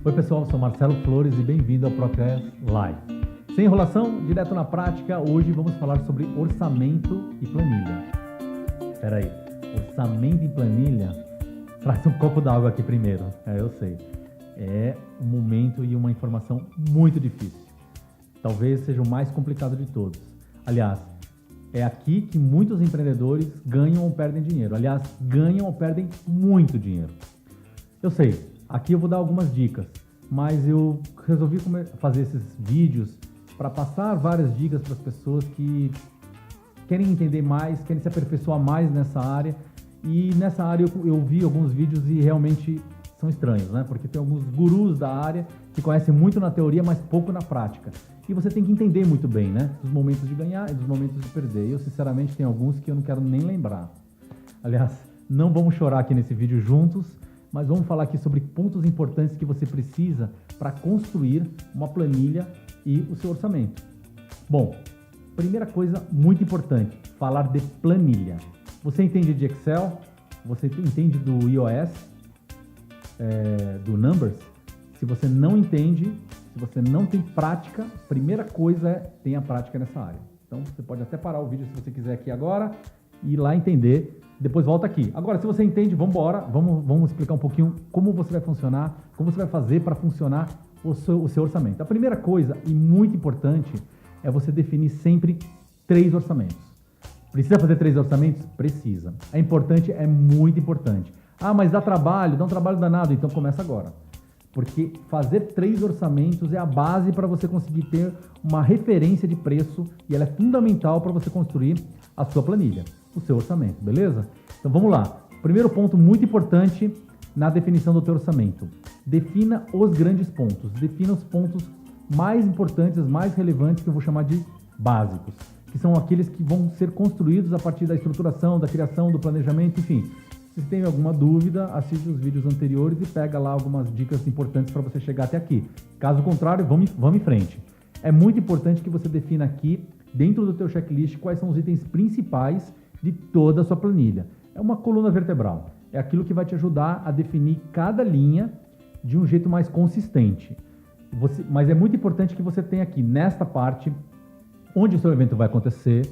Oi pessoal, sou Marcelo Flores e bem-vindo ao Procast Live. Sem enrolação, direto na prática, hoje vamos falar sobre orçamento e planilha. Espera aí, orçamento e planilha? Traz um copo d'água aqui primeiro, eu sei. É um momento e uma informação muito difícil. Talvez seja o mais complicado de todos. Aliás, é aqui que muitos empreendedores ganham ou perdem dinheiro. Aliás, ganham ou perdem muito dinheiro. Eu sei, aqui eu vou dar algumas dicas, mas eu resolvi fazer esses vídeos para passar várias dicas para as pessoas que querem entender mais, querem se aperfeiçoar mais nessa área. E nessa área eu vi alguns vídeos e realmente são estranhos, né? Porque tem alguns gurus da área que conhecem muito na teoria, mas pouco na prática. E você tem que entender muito bem, né? Dos momentos de ganhar e dos momentos de perder. Eu, sinceramente, tem alguns que eu não quero nem lembrar. Aliás, não vamos chorar aqui nesse vídeo juntos, mas vamos falar aqui sobre pontos importantes que você precisa para construir uma planilha e o seu orçamento. Bom, primeira coisa muito importante, falar de planilha. Você entende de Excel? Você entende do iOS? Do Numbers? Se você não entende, se você não tem prática, primeira coisa é tenha prática nessa área. Então você pode até parar o vídeo se você quiser aqui agora e ir lá entender, depois volta aqui. Agora, se você entende, vamos embora, vamos explicar um pouquinho como você vai funcionar, como você vai fazer para funcionar o seu orçamento. A primeira coisa, e muito importante, é você definir sempre 3 orçamentos. Precisa fazer 3 orçamentos? Precisa. É importante, é muito importante. Ah, mas dá um trabalho danado, então começa agora. Porque fazer 3 orçamentos é a base para você conseguir ter uma referência de preço e ela é fundamental para você construir a sua planilha, o seu orçamento, beleza? Então vamos lá. Primeiro ponto muito importante na definição do teu orçamento. Defina os grandes pontos, defina os pontos mais importantes, mais relevantes, que eu vou chamar de básicos, que são aqueles que vão ser construídos a partir da estruturação, da criação, do planejamento, enfim. Se tem alguma dúvida, assiste os vídeos anteriores e pega lá algumas dicas importantes para você chegar até aqui. Caso contrário, vamos em frente. É muito importante que você defina aqui, dentro do teu checklist, quais são os itens principais de toda a sua planilha. É uma coluna vertebral. É aquilo que vai te ajudar a definir cada linha de um jeito mais consistente. Mas é muito importante que você tenha aqui, nesta parte, onde o seu evento vai acontecer,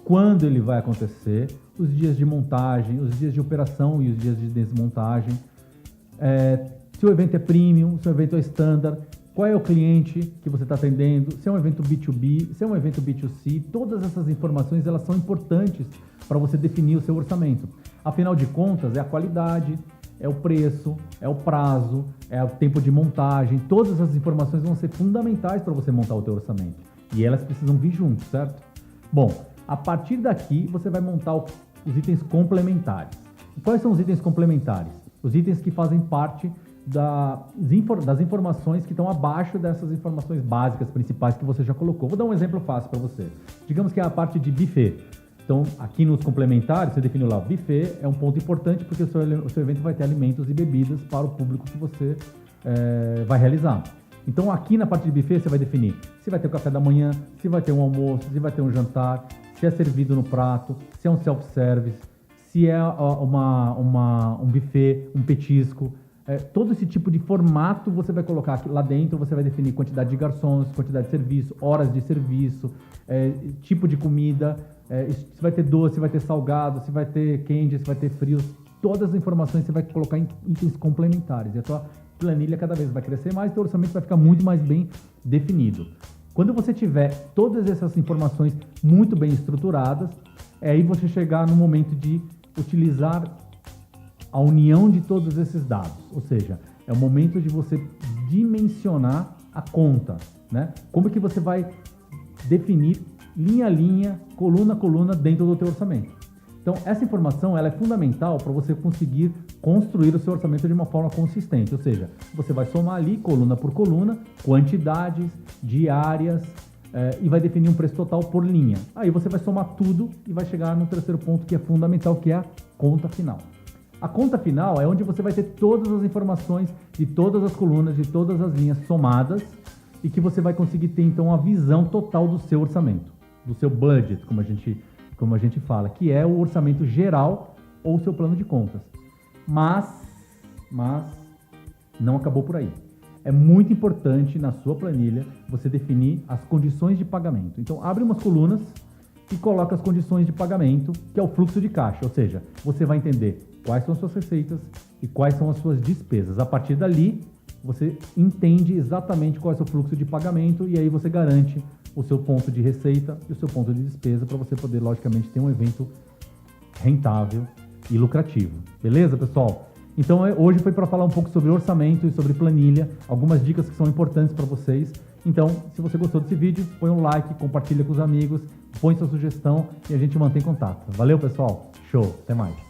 quando ele vai acontecer, os dias de montagem, os dias de operação e os dias de desmontagem, se o evento é premium, se o evento é standard, qual é o cliente que você está atendendo, se é um evento B2B, se é um evento B2C, todas essas informações elas são importantes para você definir o seu orçamento. Afinal de contas, é a qualidade, é o preço, é o prazo, é o tempo de montagem, todas essas informações vão ser fundamentais para você montar o teu orçamento. E elas precisam vir juntos, certo? Bom, a partir daqui você vai montar os itens complementares. E quais são os itens complementares? Os itens que fazem parte das informações que estão abaixo dessas informações básicas principais que você já colocou. Vou dar um exemplo fácil para você. Digamos que é a parte de buffet. Então, aqui nos complementares, você definiu lá, buffet é um ponto importante porque o seu evento vai ter alimentos e bebidas para o público que você vai realizar. Então, aqui na parte de buffet, você vai definir se vai ter o café da manhã, se vai ter um almoço, se vai ter um jantar, se é servido no prato, se é um self-service, se é um buffet, um petisco. Todo esse tipo de formato você vai colocar aqui, lá dentro, você vai definir quantidade de garçons, quantidade de serviço, horas de serviço, tipo de comida, se vai ter doce, se vai ter salgado, se vai ter quente, se vai ter frio. Todas as informações você vai colocar em itens complementares. E a tua planilha cada vez vai crescer mais, teu orçamento vai ficar muito mais bem definido. Quando você tiver todas essas informações muito bem estruturadas, aí você chegar no momento de utilizar a união de todos esses dados. Ou seja, é o momento de você dimensionar a conta, né? Como é que você vai definir linha a linha, coluna a coluna dentro do teu orçamento. Então, essa informação ela é fundamental para você conseguir construir o seu orçamento de uma forma consistente. Ou seja, você vai somar ali, coluna por coluna, quantidades, diárias, e vai definir um preço total por linha. Aí você vai somar tudo e vai chegar no terceiro ponto que é fundamental, que é a conta final. A conta final é onde você vai ter todas as informações de todas as colunas, de todas as linhas somadas e que você vai conseguir ter, então, a visão total do seu orçamento, do seu budget, como a gente fala, que é o orçamento geral ou o seu plano de contas. Mas não acabou por aí. é muito importante na sua planilha você definir as condições de pagamento. Então, abre umas colunas e coloca as condições de pagamento, que é o fluxo de caixa, ou seja, você vai entender quais são as suas receitas e quais são as suas despesas. A partir dali, você entende exatamente qual é o seu fluxo de pagamento e aí você garante o seu ponto de receita e o seu ponto de despesa para você poder, logicamente, ter um evento rentável e lucrativo. Beleza, pessoal? Então, hoje foi para falar um pouco sobre orçamento e sobre planilha, algumas dicas que são importantes para vocês. Então, se você gostou desse vídeo, põe um like, compartilha com os amigos, põe sua sugestão e a gente mantém contato. Valeu, pessoal? Show! Até mais!